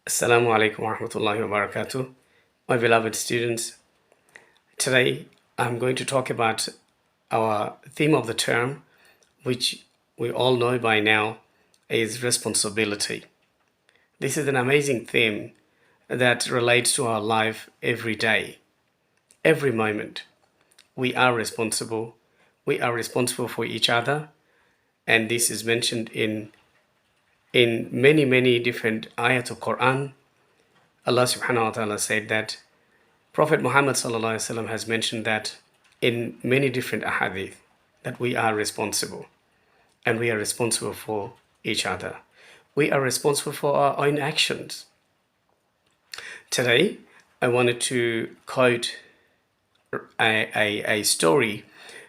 Assalamu alaikum wa rahmatullahi wa barakatuh. My beloved students, today I'm going to talk about our theme of the term, which we all know by now is responsibility. This is an amazing theme that relates to our life every day, every moment. We are responsible. We are responsible for each other, and this is mentioned in many different ayat of Quran. Allah subhanahu wa ta'ala said that Prophet Muhammad sallallahu alaihi wasallam has mentioned that in many different ahadith that we are responsible, and we are responsible for each other. We are responsible for our own actions. Today, I wanted to quote a story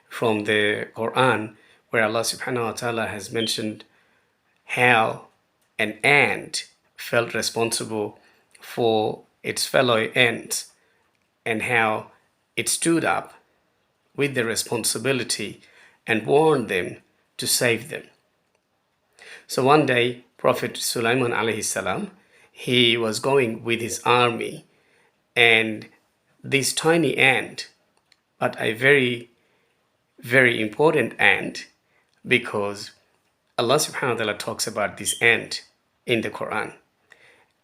from the Quran where Allah subhanahu wa ta'ala has mentioned how an ant felt responsible for its fellow ants and how it stood up with the responsibility and warned them to save them. So one day, Prophet Sulaiman alayhi salam, he was going with his army, and this tiny ant, but a very important ant, because Allah subhanahu wa ta'ala talks about this ant in the Quran.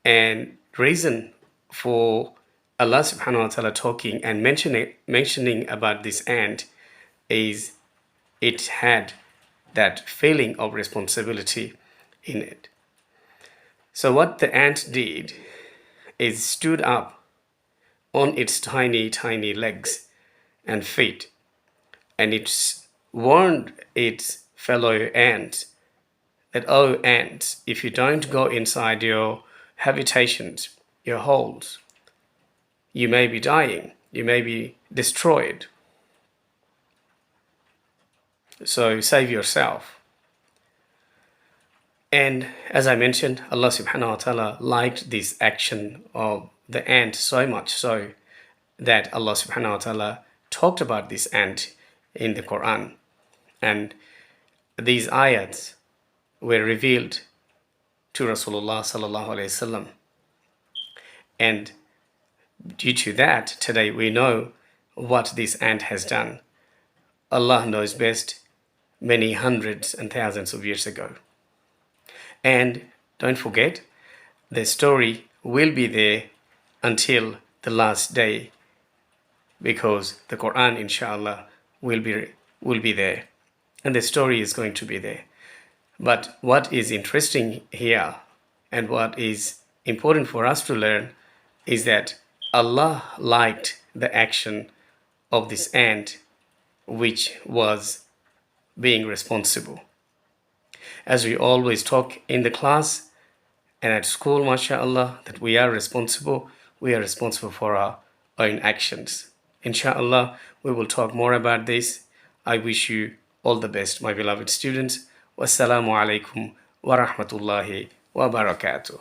And reason for Allah subhanahu wa ta'ala talking and mentioning about this ant is it had that feeling of responsibility in it. So what the ant did is stood up on its tiny legs and feet, and it warned its fellow ants that, oh ants, if you don't go inside your habitations, your holes, you may be dying, you may be destroyed. So save yourself. And as I mentioned, Allah subhanahu wa ta'ala liked this action of the ant so much so that Allah subhanahu wa ta'ala talked about this ant in the Quran. And these ayats were revealed to Rasulullah sallallahu alayhi wasallam. And due to that, today we know what this ant has done. Allah knows best, many hundreds and thousands of years ago. And don't forget, the story will be there until the last day, because the Quran, inshallah, will be there, and the story is going to be there. But what is interesting here and what is important for us to learn is that Allah liked the action of this ant, which was being responsible. As we always talk in the class and at school, mashallah, that we are responsible for our own actions. Inshallah, we will talk more about this. I wish you all the best, my beloved students. Wassalamu alaikum wa rahmatullahi wa barakatuh.